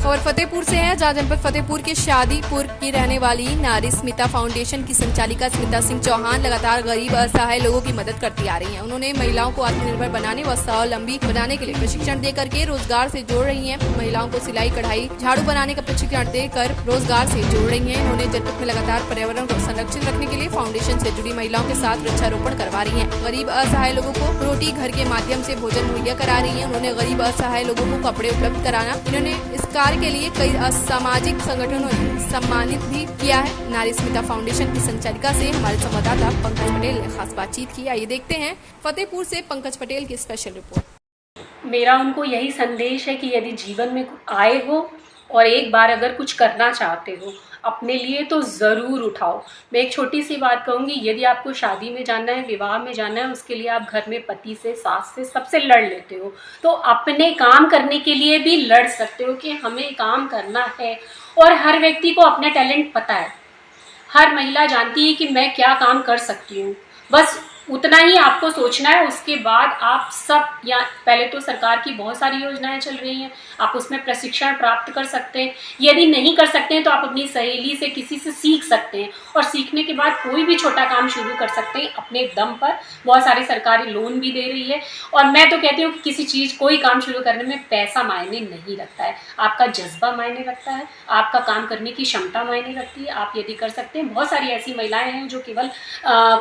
खबर फतेहपुर से है, जहां जनपद फतेहपुर के शादीपुर की रहने वाली नारी स्मिता फाउंडेशन की संचालिका स्मिता सिंह चौहान लगातार गरीब असहाय लोगों की मदद करती आ रही हैं। उन्होंने महिलाओं को आत्मनिर्भर बनाने व स्वावलंबी बनाने के लिए प्रशिक्षण दे करके रोजगार से जोड़ रही हैं। महिलाओं को सिलाई, कढ़ाई, झाड़ू बनाने का प्रशिक्षण देकर रोजगार से जोड़ रही हैं। उन्होंने जनपद में लगातार पर्यावरण को संरक्षित रखने के लिए फाउंडेशन से जुड़ी महिलाओं के साथ वृक्षारोपण करवा रही हैं। गरीब असहाय लोगों को रोटी घर के माध्यम से भोजन मुहैया करा रही हैं। उन्होंने गरीब असहाय लोगों को कपड़े उपलब्ध कराना। इन्होंने इस कार्य के लिए कई असामाजिक संगठनों ने सम्मानित भी किया है। नारी स्मिता फाउंडेशन की संचालिका से हमारे संवाददाता पंकज पटेल ने खास बातचीत की। आइए देखते हैं फतेहपुर से पंकज पटेल की स्पेशल रिपोर्ट। मेरा उनको यही संदेश है कि यदि जीवन में आए हो और एक बार अगर कुछ करना चाहते हो अपने लिए तो ज़रूर उठाओ। मैं एक छोटी सी बात कहूँगी, यदि आपको शादी में जाना है, विवाह में जाना है, उसके लिए आप घर में पति से, सास से, सबसे लड़ लेते हो, तो अपने काम करने के लिए भी लड़ सकते हो कि हमें काम करना है। और हर व्यक्ति को अपना टैलेंट पता है, हर महिला जानती है कि मैं क्या काम कर सकती हूँ। बस उतना ही आपको सोचना है। उसके बाद आप सब, या पहले तो सरकार की बहुत सारी योजनाएं चल रही हैं, आप उसमें प्रशिक्षण प्राप्त कर सकते हैं। यदि नहीं कर सकते हैं तो आप अपनी सहेली से, किसी से सीख सकते हैं, और सीखने के बाद कोई भी छोटा काम शुरू कर सकते हैं अपने दम पर। बहुत सारी सरकारी लोन भी दे रही है। और मैं तो कहती हूँ कि किसी चीज़, कोई काम शुरू करने में पैसा मायने नहीं रखता है, आपका जज्बा मायने रखता है, आपका काम करने की क्षमता मायने रखती है। आप यदि कर सकते हैं, बहुत सारी ऐसी महिलाएं हैं जो केवल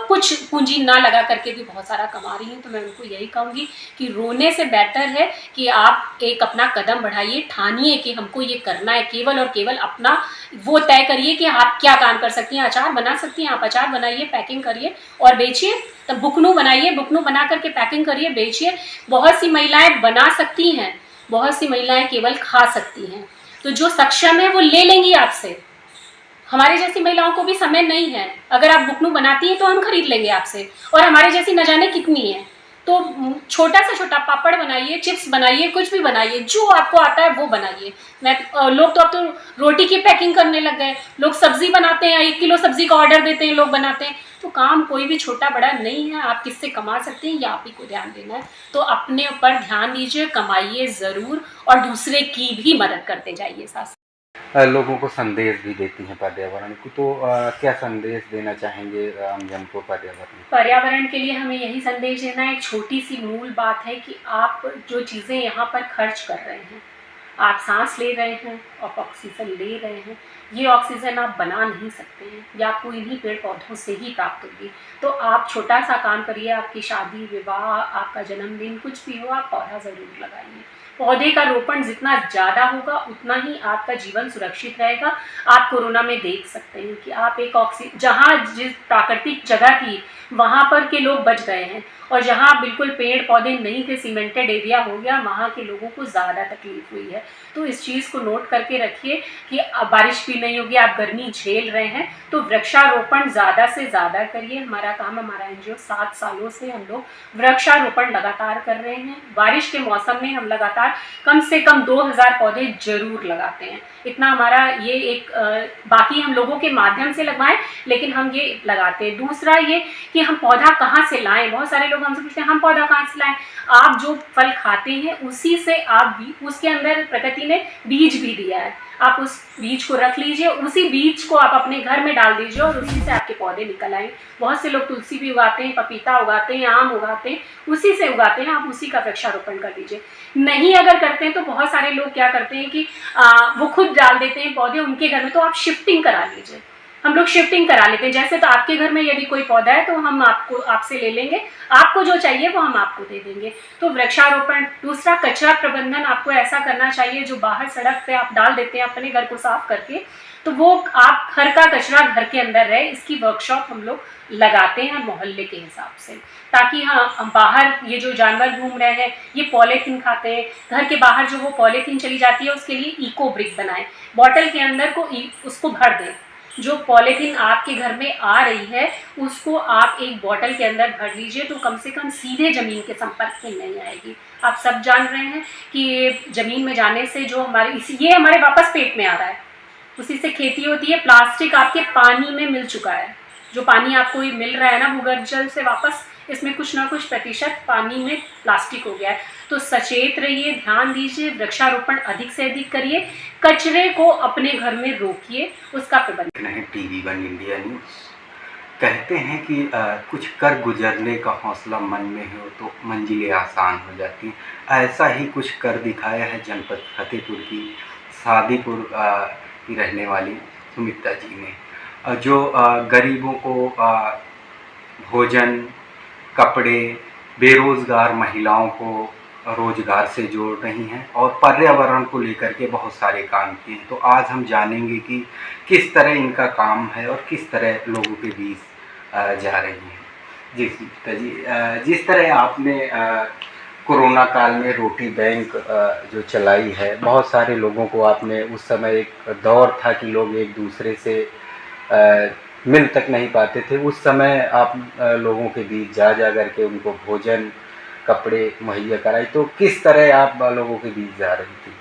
कुछ पूंजी ना लगा करके भी बहुत सारा कमा रही हैं। तो मैं उनको यही कहूँगी कि रोने से बेहतर है कि आप एक अपना कदम बढ़ाइए, ठानिए कि हमको ये करना है। केवल और केवल अपना वो तय करिए कि आप क्या काम कर सकती हैं। अचार बना सकती हैं, आप अचार बनाइए, पैकिंग करिए और बेचिए। तब बुकनू बनाइए, बुकनू बना करके पैकिंग करिए, बेचिए। बहुत सी महिलाएं बना सकती हैं, बहुत सी महिलाएं केवल खा सकती हैं। तो जो सक्षम है वो ले लेंगी आपसे। हमारे जैसी महिलाओं को भी समय नहीं है। अगर आप बुकनू बनाती हैं तो हम खरीद लेंगे आपसे, और हमारे जैसी न जाने कितनी है। तो छोटा से छोटा पापड़ बनाइए, चिप्स बनाइए, कुछ भी बनाइए, जो आपको आता है वो बनाइए। लोग तो अब तो रोटी की पैकिंग करने लग गए, लोग सब्जी बनाते हैं, 1 किलो सब्जी का ऑर्डर देते हैं, लोग बनाते हैं। तो काम कोई भी छोटा बड़ा नहीं है। आप किससे कमा सकते हैं, या आप ही को ध्यान देना है। तो अपने ऊपर ध्यान दीजिए, कमाइए ज़रूर, और दूसरे की भी मदद करते जाइए साथ। लोगों को संदेश भी देती हैं पर्यावरण को, तो क्या संदेश देना चाहेंगे आम जन को पर्यावरण के लिए? हमें यही संदेश देना है। एक छोटी सी मूल बात है कि आप जो चीज़ें यहाँ पर खर्च कर रहे हैं, आप सांस ले रहे हैं, आप ऑक्सीजन ले रहे हैं, ये ऑक्सीजन आप बना नहीं सकते हैं, या आपको इन्हीं पेड़ पौधों से ही प्राप्त होगी। तो आप छोटा सा काम करिए, आपकी शादी, विवाह, आपका जन्मदिन, कुछ भी हो, आप पौधा ज़रूर लगाइए। पौधे का रोपण जितना ज़्यादा होगा उतना ही आपका जीवन सुरक्षित रहेगा। आप कोरोना में देख सकते हैं कि आप एक जहाँ जिस प्राकृतिक जगह थी वहाँ पर के लोग बच गए हैं, और जहाँ बिल्कुल पेड़ पौधे नहीं थे, सीमेंटेड एरिया हो गया, वहाँ के लोगों को ज़्यादा तकलीफ हुई है। तो इस चीज़ को नोट करके रखिए कि अब बारिश भी नहीं होगी, आप गर्मी झेल रहे हैं, तो वृक्षारोपण ज़्यादा से ज़्यादा करिए। हमारा काम, हमारा एनजीओ 7 सालों से हम लोग वृक्षारोपण लगातार कर रहे हैं। बारिश के मौसम में हम लगातार कम से कम 2000 पौधे जरूर लगाते हैं। इतना हमारा ये एक बाकी हम लोगों के माध्यम से लगवाएं, लेकिन हम ये लगाते हैं। दूसरा ये कि हम पौधा कहाँ से लाएं। बहुत सारे लोग हमसे पूछते हैं हम पौधा कहाँ से लाएं। आप जो फल खाते हैं उसी से आप भी, उसके अंदर प्रकृति ने बीज भी दिया है, आप उस बीज को रख लीजिए, उसी बीज को आप अपने घर में डाल दीजिए और उसी से आपके पौधे निकल आए। बहुत से लोग तुलसी भी उगाते हैं, पपीता उगाते हैं, आम उगाते हैं, उसी से उगाते हैं। आप उसी का वृक्षारोपण कर दीजिए। नहीं अगर करते हैं तो बहुत सारे लोग क्या करते हैं कि वो खुद डाल देते हैं पौधे उनके घर में, तो आप शिफ्टिंग करा लीजिए। हम लोग शिफ्टिंग करा लेते हैं। जैसे तो आपके घर में यदि कोई पौधा है तो हम आपसे ले लेंगे, आपको जो चाहिए वो हम आपको दे देंगे। तो वृक्षारोपण। दूसरा, कचरा प्रबंधन आपको ऐसा करना चाहिए, जो बाहर सड़क पे आप डाल देते हैं अपने घर को साफ करके, तो वो आप घर का कचरा घर के अंदर रहे। इसकी वर्कशॉप हम लोग लगाते हैं मोहल्ले के हिसाब से, ताकि हाँ बाहर ये जो जानवर घूम रहे हैं ये पॉलीथीन खाते हैं, घर के बाहर जो वो पॉलीथीन चली जाती है उसके लिए इको ब्रिक बनाएं, बॉटल के अंदर को उसको भर दें। जो पॉलीथीन आपके घर में आ रही है उसको आप एक बॉटल के अंदर भर लीजिए, तो कम से कम सीधे ज़मीन के संपर्क में नहीं आएगी। आप सब जान रहे हैं कि ज़मीन में जाने से जो ये हमारे वापस पेट में आ रहा है, उसी से खेती होती है। प्लास्टिक आपके पानी में मिल चुका है, जो पानी आपको मिल रहा है ना भूगर्भ जल से वापस, इसमें कुछ ना कुछ प्रतिशत पानी में प्लास्टिक हो गया है। तो सचेत रहिए, ध्यान दीजिए, वृक्षारोपण अधिक से अधिक करिए, कचरे को अपने घर में रोकिए, उसका प्रबंधन। नहीं, TV1 इंडिया न्यूज़। कहते हैं कि कुछ कर गुजरने का हौसला मन में हो तो मंजिलें आसान हो जाती हैं। ऐसा ही कुछ कर दिखाया है जनपद फतेहपुर की सादीपुर की रहने वाली सुमित्रा जी ने, जो गरीबों को भोजन, कपड़े, बेरोज़गार महिलाओं को रोज़गार से जोड़ रही हैं और पर्यावरण को लेकर के बहुत सारे काम किए हैं। तो आज हम जानेंगे कि किस तरह इनका काम है और किस तरह लोगों के बीच जा रही हैं। जी सुमित्रा जी, जिस तरह आपने कोरोना काल में रोटी बैंक जो चलाई है, बहुत सारे लोगों को आपने, उस समय एक दौर था कि लोग एक दूसरे से मिल तक नहीं पाते थे, उस समय आप लोगों के बीच जा करके उनको भोजन, कपड़े मुहैया कराई। तो किस तरह आप लोगों के बीच जा रही थी?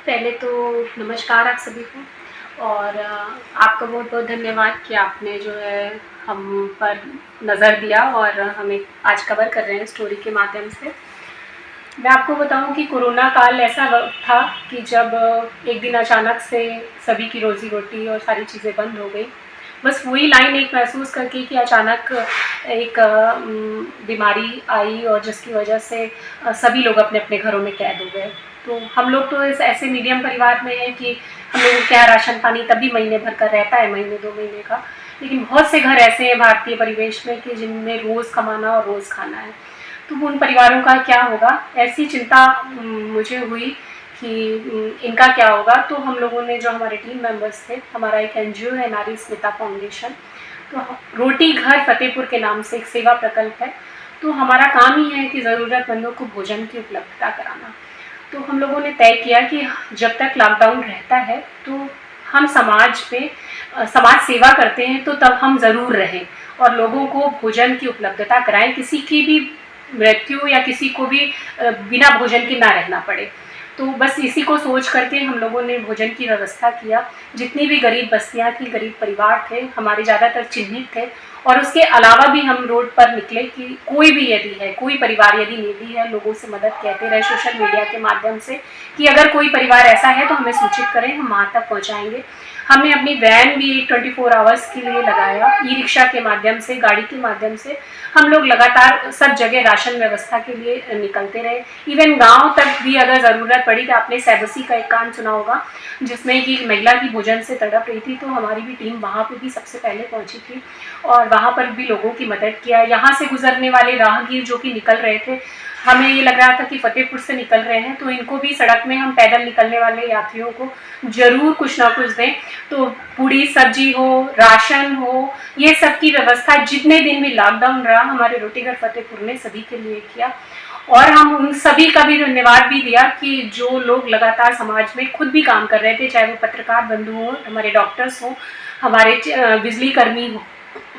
पहले तो नमस्कार आप सभी को, और आपका बहुत बहुत धन्यवाद कि आपने जो है हम पर नज़र दिया और हमें आज कवर कर रहे हैं स्टोरी के माध्यम से। मैं आपको बताऊं कि कोरोना काल ऐसा वक्त था कि जब एक दिन अचानक से सभी की रोज़ी रोटी और सारी चीज़ें बंद हो गई। बस वही लाइन एक महसूस करके कि अचानक एक बीमारी आई और जिसकी वजह से सभी लोग अपने अपने घरों में कैद हो गए। तो हम लोग तो इस ऐसे मीडियम परिवार में हैं कि हम लोगों के यहाँ राशन पानी तभी महीने भर का रहता है, महीने 2 महीने का, लेकिन बहुत से घर ऐसे हैं भारतीय परिवेश में कि जिनमें रोज़ कमाना और रोज़ खाना है। तो उन परिवारों का क्या होगा, ऐसी चिंता मुझे हुई कि इनका क्या होगा। तो हम लोगों ने, जो हमारे टीम मेंबर्स थे, हमारा एक NGO है नारी स्मिता फाउंडेशन, तो रोटी घर फतेहपुर के नाम से एक सेवा प्रकल्प है। तो हमारा काम ही है कि ज़रूरतमंदों को भोजन की उपलब्धता कराना। तो हम लोगों ने तय किया कि जब तक लॉकडाउन रहता है तो हम समाज में समाज सेवा करते हैं, तो तब हम ज़रूर रहें और लोगों को भोजन की उपलब्धता कराएं, किसी की भी मृत्यु या किसी को भी बिना भोजन के ना रहना पड़े। तो बस इसी को सोच करके हम लोगों ने भोजन की व्यवस्था किया। जितनी भी गरीब बस्तियां थी, गरीब परिवार थे, हमारे ज़्यादातर चिन्हित थे, और उसके अलावा भी हम रोड पर निकले कि कोई भी यदि है, कोई परिवार यदि नीडी है, लोगों से मदद कहते रहे सोशल मीडिया के माध्यम से कि अगर कोई परिवार ऐसा है तो हमें सूचित करें, हम वहाँ तक पहुँचाएँगे। हमने अपनी वैन भी 24 आवर्स के लिए लगाया, ई-रिक्शा के माध्यम से, गाड़ी के माध्यम से हम लोग लगातार सब जगह राशन व्यवस्था के लिए निकलते रहे। इवन गांव तक भी अगर ज़रूरत पड़ी, तो आपने सैबसी का एक कांड सुना होगा जिसमें कि महिला की भोजन से तड़प रही थी, तो हमारी भी टीम वहाँ पे भी सबसे पहले पहुँची थी और वहाँ पर भी लोगों की मदद किया। यहाँ से गुजरने वाले राहगीर जो कि निकल रहे थे, हमें ये लग रहा था कि फतेहपुर से निकल रहे हैं, तो इनको भी सड़क में हम पैदल निकलने वाले यात्रियों को ज़रूर कुछ ना कुछ दें। तो पूरी सब्जी हो, राशन हो, ये सब की व्यवस्था जितने दिन भी लॉकडाउन रहा, हमारे रोटीघर फतेहपुर ने सभी के लिए किया। और हम उन सभी का भी धन्यवाद भी दिया कि जो लोग लगातार समाज में खुद भी काम कर रहे थे, चाहे वो पत्रकार बंधु हों, हमारे डॉक्टर्स हों, हमारे बिजली कर्मी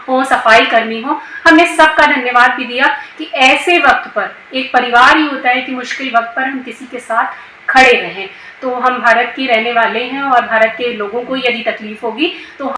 हो, सफाई कर्मी हो, हमने सबका धन्यवाद भी दिया कि ऐसे वक्त पर एक परिवार ही होता है कि मुश्किल वक्त पर हम किसी के साथ खड़े रहें। तो हम भारत के रहने वाले हैं और भारत के लोगों को यदि तकलीफ होगी तो